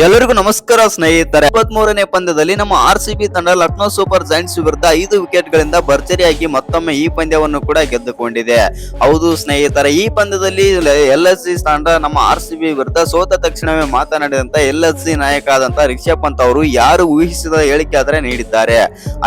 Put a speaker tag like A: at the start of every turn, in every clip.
A: ಎಲ್ಲರಿಗೂ ನಮಸ್ಕಾರ ಸ್ನೇಹಿತರೆ. 23ನೇ ಪಂದ್ಯದಲ್ಲಿ ನಮ್ಮ ಆರ್ಸಿಬಿ ತಂಡ ಲಕ್ನೋ ಸೂಪರ್ ಜೈಂಟ್ಸ್ ವಿರುದ್ಧ 5 ವಿಕೆಟ್ ಗಳಿಂದ ಭರ್ಜರಿಯಾಗಿ ಮತ್ತೊಮ್ಮೆ ಈ ಪಂದ್ಯವನ್ನು ಕೂಡ ಗೆದ್ದುಕೊಂಡಿದೆ. ಹೌದು ಸ್ನೇಹಿತರೆ, ಈ ಪಂದ್ಯದಲ್ಲಿ LHC ತಂಡ ನಮ್ಮ ಆರ್ಸಿಬಿ ವಿರುದ್ಧ ಸೋತ ತಕ್ಷಣವೇ ಮಾತನಾಡಿದಂತ LHC ನಾಯಕ ಆದಂತ ರಿಷಬ್ ಪಂತ್ ಅವರು ಯಾರು ಊಹಿಸಿದ ಹೇಳಿಕೆ ಆದ್ರೆ ನೀಡಿದ್ದಾರೆ.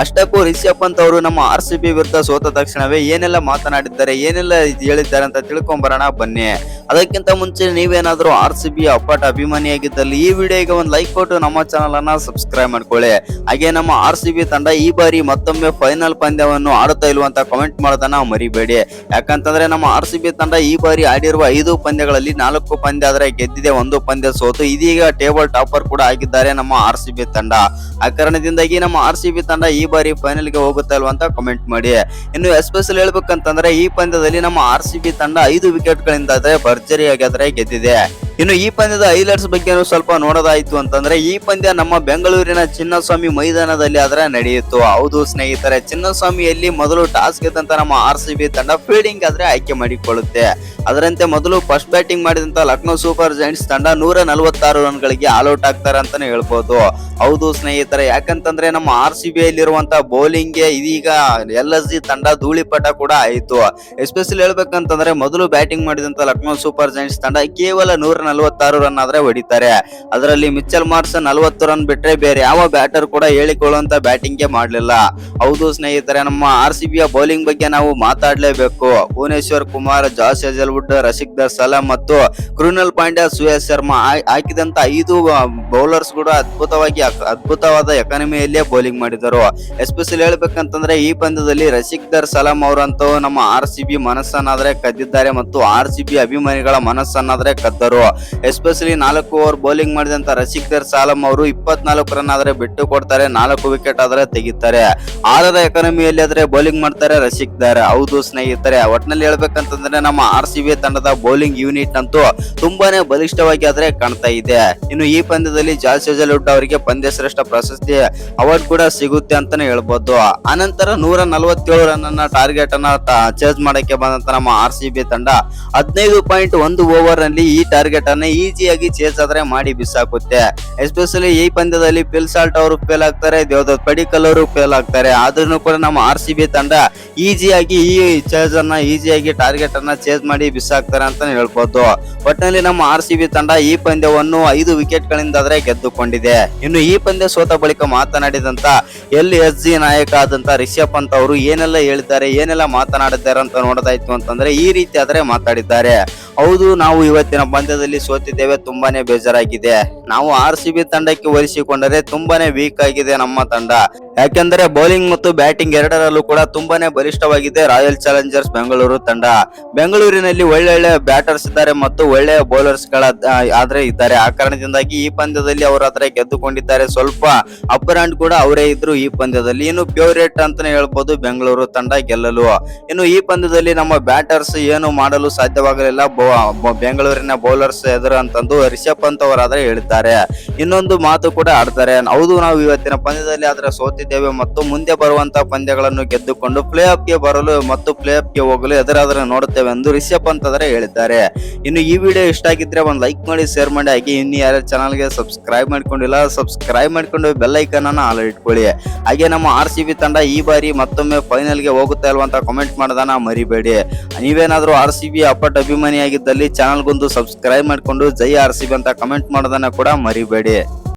A: ಅಷ್ಟಕ್ಕೂ ರಿಷಬ್ ಪಂತ್ ಅವರು ನಮ್ಮ ಆರ್ಸಿಬಿ ವಿರುದ್ಧ ಸೋತ ತಕ್ಷಣವೇ ಏನೆಲ್ಲ ಮಾತನಾಡಿದ್ದಾರೆ, ಏನೆಲ್ಲ ಹೇಳಿದ್ದಾರೆ ಅಂತ ತಿಳ್ಕೊಂಬರೋಣ ಬನ್ನಿ. ಅದಕ್ಕಿಂತ ಮುಂಚೆ ನೀವೇನಾದ್ರೂ ಆರ್ಸಿಬಿ ಅಪ್ಪಟ ಅಭಿಮಾನಿಯಾಗಿದ್ದಲ್ಲಿ ಈ ವಿಡಿಯೋಗೆ ಒಂದು ಲೈಕ್ ಕೊಟ್ಟು ನಮ್ಮ ಚಾನಲ್ ಅನ್ನ ಸಬ್ಸ್ಕ್ರೈಬ್ ಮಾಡ್ಕೊಳ್ಳಿ. ಹಾಗೆ ನಮ್ಮ ಆರ್ಸಿಬಿ ತಂಡ ಈ ಬಾರಿ ಮತ್ತೊಮ್ಮೆ ಫೈನಲ್ ಪಂದ್ಯವನ್ನು ಆಡುತ್ತಾ ಇಲ್ವಂತ ಕಮೆಂಟ್ ಮಾಡೋದನ್ನ ಮರಿಬೇಡಿ. ಯಾಕಂತಂದ್ರೆ ನಮ್ಮ ಆರ್ಸಿಬಿ ತಂಡ ಈ ಬಾರಿ ಆಡಿರುವ 5 ಪಂದ್ಯಗಳಲ್ಲಿ 4 ಪಂದ್ಯ ಆದ್ರೆ ಗೆದ್ದಿದೆ, 1 ಪಂದ್ಯ ಸೋತು ಇದೀಗ ಟೇಬಲ್ ಟಾಪರ್ ಕೂಡ ಆಗಿದ್ದಾರೆ ನಮ್ಮ ಆರ್ಸಿಬಿ ತಂಡ. ಆ ಕಾರಣದಿಂದಾಗಿ ನಮ್ಮ ಆರ್ಸಿಬಿ ತಂಡ ಈ ಬಾರಿ ಫೈನಲ್ ಗೆ ಹೋಗುತ್ತಾ ಇಲ್ವಂತ ಕಮೆಂಟ್ ಮಾಡಿ. ಇನ್ನು ಎಸ್ಪೆಷಲ್ ಹೇಳ್ಬೇಕಂತಂದ್ರೆ ಈ ಪಂದ್ಯದಲ್ಲಿ ನಮ್ಮ ಆರ್ಸಿಬಿ ತಂಡ 5 ವಿಕೆಟ್ ಗಳಿಂದ ಭರ್ಜರಿಯಾಗಿ ಗೆದ್ದಿದೆ. ಇನ್ನು ಈ ಪಂದ್ಯದ ಹೈಲೈಟ್ಸ್ ಬಗ್ಗೆ ಸ್ವಲ್ಪ ನೋಡೋದಾಯ್ತು ಅಂತಂದ್ರೆ ಈ ಪಂದ್ಯ ನಮ್ಮ ಬೆಂಗಳೂರಿನ ಚಿನ್ನಸ್ವಾಮಿ ಮೈದಾನದಲ್ಲಿ ಆದ್ರೆ ನಡೆಯಿತು. ಹೌದು ಸ್ನೇಹಿತರೆ, ಚಿನ್ನಸ್ವಾಮಿಯಲ್ಲಿ ಮೊದಲು ಟಾಸ್ ಗೆದ್ದಂತ ನಮ್ಮ ಆರ್ಸಿಬಿ ತಂಡ ಫೀಲ್ಡಿಂಗ್ ಆದ್ರೆ ಆಯ್ಕೆ ಮಾಡಿಕೊಳ್ಳುತ್ತೆ. ಅದರಂತೆ ಮೊದಲು ಫಸ್ಟ್ ಬ್ಯಾಟಿಂಗ್ ಮಾಡಿದಂತ ಲಕ್ನೋ ಸೂಪರ್ ಜೈಂಟ್ಸ್ ತಂಡ 146 ರನ್ಗಳಿಗೆ ಆಲ್ಔಟ್ ಆಗ್ತಾರೆ ಅಂತಾನೆ ಹೇಳ್ಬೋದು. ಹೌದು ಸ್ನೇಹಿತರೆ, ಯಾಕಂತಂದ್ರೆ ನಮ್ಮ ಆರ್ಸಿಬಿ ಅಲ್ಲಿರುವಂತ ಬೌಲಿಂಗ್ ಗೆ ಇದೀಗ LHC ತಂಡ ಧೂಳಿಪಟ ಕೂಡ ಆಯಿತು. ಎಸ್ಪೆಷಲಿ ಹೇಳ್ಬೇಕಂತಂದ್ರೆ ಮೊದಲು ಬ್ಯಾಟಿಂಗ್ ಮಾಡಿದಂತ ಲಕ್ನೋ ಸೂಪರ್ ಜೈಂಟ್ಸ್ ತಂಡ ಕೇವಲ 146 ರನ್ ಆದ್ರೆ ಹೊಡಿತಾರೆ. ಅದರಲ್ಲಿ ಮಿಚೆಲ್ ಮಾರ್ಷ್ 40 ರನ್ ಬಿಟ್ರೆ ಬೇರೆ ಯಾವ ಬ್ಯಾಟರ್ ಕೂಡ ಹೇಳಿಕೊಳ್ಳುವಂತ ಬ್ಯಾಟಿಂಗ್ ಗೆ ಮಾಡ್ಲಿಲ್ಲ. ಹೌದು ಸ್ನೇಹಿತರೆ, ನಮ್ಮ ಆರ್ಸಿಬಿಯ ಬೌಲಿಂಗ್ ಬಗ್ಗೆ ನಾವು ಮಾತಾಡ್ಲೇಬೇಕು. ಭುವನೇಶ್ವರ್ ಕುಮಾರ್, ಜಾಸ್ ಹೇಜಲ್ವುಡ್, ರಶಿಕ್ ಸಲಾಮ್ ಮತ್ತು ಕೃಣಾಲ್ ಪಾಂಡ್ಯ, ಸುಯೇಶ್ ಶರ್ಮಾ ಹಾಕಿದಂತ 5 ಬೌಲರ್ಸ್ ಕೂಡ ಅದ್ಭುತವಾದ ಎಕಾನಮಿಯಲ್ಲೇ ಬೌಲಿಂಗ್ ಮಾಡಿದರು. ಎಸ್ಪೆಷಲಿ ಹೇಳ್ಬೇಕಂತಂದ್ರೆ ಈ ಪಂದ್ಯದಲ್ಲಿ ರಶಿಕ್ ಸಲಾಮ್ ಅವರಂತೂ ನಮ್ಮ ಆರ್ಸಿಬಿ ಮನಸ್ಸನ್ನಾದ್ರೆ ಕದ್ದಿದ್ದಾರೆ ಮತ್ತು ಆರ್ಸಿಬಿ ಅಭಿಮಾನಿಗಳ ಮನಸ್ಸನ್ನಾದ್ರೆ ಕದ್ದರು. ಎಸ್ಪೆಷಲಿ 4 ಓವರ್ ಬೌಲಿಂಗ್ ಮಾಡಿದಂತ ರಶಿಕ್ ಸಲಾಮ್ ಅವರು 24 ರನ್ ಆದ್ರೆ ಬಿಟ್ಟು ಕೊಡ್ತಾರೆ, 4 ವಿಕೆಟ್ ಆದ್ರೆ ತೆಗಿತಾರೆ. 6ರ ಎಕಾನಮಿಯಲ್ಲಿ ಆದ್ರೆ ಬೌಲಿಂಗ್ ಮಾಡ್ತಾರೆ ರಶಿಕ್ ದರ್. ಹೌದು ಸ್ನೇಹಿತರೆ, ಒಟ್ನಲ್ಲಿ ಹೇಳ್ಬೇಕಂತಂದ್ರೆ ನಮ್ಮ ಆರ್ಸಿಬಿ ತಂಡದ ಬೌಲಿಂಗ್ ಯೂನಿಟ್ ಅಂತೂ ತುಂಬಾನೇ ಬಲಿಷ್ಠವಾಗಿ ಆದ್ರೆ ಕಾಣ್ತಾ ಇದೆ. ಇನ್ನು ಈ ಪಂದ್ಯದಲ್ಲಿ ಜಾಸ್ ಹೇಜಲ್ವುಡ್ ಅವರಿಗೆ ಪಂದ್ಯ ಶ್ರೇಷ್ಠ ಪ್ರಶಸ್ತಿ ಅವಾರ್ಡ್ ಕೂಡ ಸಿಗುತ್ತೆ ಅಂತಾನೆ ಹೇಳ್ಬೋದು. ಆನಂತರ 147 ರನ್ ಅನ್ನ ಟಾರ್ಗೆಟ್ ಅನ್ನ ಚೇಸ್ ಮಾಡಕ್ಕೆ ಬಂದಂತ ನಮ್ಮ ಆರ್ಸಿಬಿ ತಂಡ 15.1 ಓವರ್ ನಲ್ಲಿ ಈ ಟಾರ್ಗೆಟ್ ಅನ್ನ ಈಸಿಯಾಗಿ ಚೇಸ್ ಆದ್ರೆ ಮಾಡಿ ಬಿಸಾಕುತ್ತೆ. ಎಸ್ಪೆಷಲಿ ಈ ಪಂದ್ಯದಲ್ಲಿ ಫಿಲ್ ಸಾಲ್ಟ್ ಅವರು ಫೇಲ್ ಆಗ್ತಾರೆ, ದೇವದತ್ ಪಡಿಕ್ಕಲ್ ಅವರು ಫೇಲ್ ಆಗ್ತಾರೆ. ಆದ್ರೂ ಕೂಡ ನಮ್ಮ ಆರ್ಸಿಬಿ ತಂಡ ಈಸಿಯಾಗಿ ಈ ಚೇಸ್ ಅನ್ನ ಈಸಿಯಾಗಿ ಟಾರ್ಗೆಟ್ ಅನ್ನ ಚೇಸ್ ಮಾಡಿ ಬಿಸಾಕ್ತಾರೆ ಅಂತಾನೆ ಹೇಳ್ಬೋದು. ಒಟ್ಟಿನಲ್ಲಿ ನಮ್ಮ ಆರ್ಸಿಬಿ ತಂಡ ಈ ಪಂದ್ಯವನ್ನು 5 ವಿಕೆಟ್ ಗಳಿಂದ ಆದ್ರೆ ಗೆದ್ದುಕೊಂಡಿದೆ. ಇನ್ನು ಈ ಪಂದ್ಯ ಸೋತ ಬಳಿಕ ಮಾತನಾಡಿದಂತ LHC ನಾಯಕ ಆದಂತ ರಿಷಬ್ ಪಂತ್ ಅವರು ಏನೆಲ್ಲ ಹೇಳಿದ್ದಾರೆ, ಏನೆಲ್ಲ ಮಾತನಾಡಿದ್ದಾರೆ ಅಂತ ನೋಡೋದಾಯ್ತು ಅಂತಂದ್ರೆ ಈ ರೀತಿ ಆದ್ರೆ ಮಾತಾಡಿದ್ದಾರೆ. ಹೌದು, ನಾವು ಇವತ್ತಿನ ಪಂದ್ಯದಲ್ಲಿ ಸೋತಿದ್ದೇವೆ, ತುಂಬಾನೇ ಬೇಜಾರಾಗಿದೆ. ನಾವು ಆರ್ಸಿಬಿ ತಂಡಕ್ಕೆ ಹೋಲಿಸಿಕೊಂಡರೆ ತುಂಬಾನೇ ವೀಕ್ ಆಗಿದೆ ನಮ್ಮ ತಂಡ. ಯಾಕೆಂದ್ರೆ ಬೌಲಿಂಗ್ ಮತ್ತು ಬ್ಯಾಟಿಂಗ್ ಎರಡರಲ್ಲೂ ಕೂಡ ತುಂಬಾನೇ ಬಲಿಷ್ಠವಾಗಿದೆ ರಾಯಲ್ ಚಾಲೆಂಜರ್ಸ್ ಬೆಂಗಳೂರು ತಂಡ. ಬೆಂಗಳೂರಿನಲ್ಲಿ ಒಳ್ಳೆ ಬ್ಯಾಟರ್ಸ್ ಇದ್ದಾರೆ ಮತ್ತು ಒಳ್ಳೆಯ ಬೌಲರ್ಸ್ ಗಳ ಆದ್ರೆ ಇದ್ದಾರೆ. ಆ ಕಾರಣದಿಂದಾಗಿ ಈ ಪಂದ್ಯದಲ್ಲಿ ಅವರು ಆದ್ರೆ ಗೆದ್ದುಕೊಂಡಿದ್ದಾರೆ. ಸ್ವಲ್ಪ ಅಪ್ಪರ್ ಹ್ಯಾಂಡ್ ಕೂಡ ಅವರೇ ಇದ್ರು ಈ ಪಂದ್ಯದಲ್ಲಿ. ಇನ್ನು ಫೇವರೇಟ್ ಅಂತಾನೆ ಹೇಳ್ಬೋದು ಬೆಂಗಳೂರು ತಂಡ ಗೆಲ್ಲಲು. ಇನ್ನು ಈ ಪಂದ್ಯದಲ್ಲಿ ನಮ್ಮ ಬ್ಯಾಟರ್ಸ್ ಏನು ಮಾಡಲು ಸಾಧ್ಯವಾಗಲಿಲ್ಲ ಬೆಂಗಳೂರಿನ ಬೌಲರ್ಸ್ ಎದುರು ಅಂತಂದು ರಿಷಬ್ ಪಂತ್ ಅವರಾದ್ರೆ ಹೇಳಿದ್ದಾರೆ. ಇನ್ನೊಂದು ಮಾತು ಕೂಡ ಆಡ್ತಾರೆ, ಹೌದು ನಾವು ಇವತ್ತಿನ ಪಂದ್ಯದಲ್ಲಿ ಆದ್ರೆ ಸೋತಿದ್ದೇವೆ ಮತ್ತು ಮುಂದೆ ಬರುವಂತಹ ಪಂದ್ಯಗಳನ್ನು ಗೆದ್ದುಕೊಂಡು ಪ್ಲೇ ಆಫ್ ಗೆ ಬರಲು ಮತ್ತು ಪ್ಲೇ ಆಫ್ ಗೆ ಹೋಗಲು ಎದುರಾದ್ರೆ ನೋಡುತ್ತೇವೆ ಎಂದು ರಿಷಬ್ ಪಂತ್ ಆದ್ರೆ ಹೇಳಿದ್ದಾರೆ. ಇನ್ನು ಈ ವಿಡಿಯೋ ಇಷ್ಟ ಆಗಿದ್ರೆ ಒಂದು ಲೈಕ್ ಮಾಡಿ, ಶೇರ್ ಮಾಡಿ. ಹಾಗೆ ಇನ್ನು ಯಾರ ಚಾನಲ್ಗೆ ಸಬ್ಸ್ಕ್ರೈಬ್ ಮಾಡ್ಕೊಂಡಿಲ್ಲ ಸಬ್ಸ್ಕ್ರೈಬ್ ಮಾಡ್ಕೊಂಡು ಬೆಲ್ ಐಕಾನ್ ಅನ್ನ ಆಲ್ ಇಟ್ಕೊಳ್ಳಿ. ಹಾಗೆ ನಮ್ಮ ಆರ್ಸಿಬಿ ತಂಡ ಈ ಬಾರಿ ಮತ್ತೊಮ್ಮೆ ಫೈನಲ್ ಗೆ ಹೋಗುತ್ತಾ ಇಲ್ವಂತ ಕಮೆಂಟ್ ಮಾಡೋದನ್ನ ಮರಿಬೇಡಿ. ನೀವೇನಾದ್ರೂ ಆರ್ಸಿಬಿ ಅಪ್ಪಟ ಅಭಿಮಾನಿಯಾಗಿದ್ದಲ್ಲಿ ಚಾನಲ್ಗೊಂದು ಸಬ್ಸ್ಕ್ರೈಬ್ ಮಾಡ್ಕೊಂಡು ಜೈ ಆರ್ಸಿಬಿ ಅಂತ ಕಮೆಂಟ್ ಮಾಡೋದನ್ನ ಕೂಡ ಮರಿಬೇಡಿ.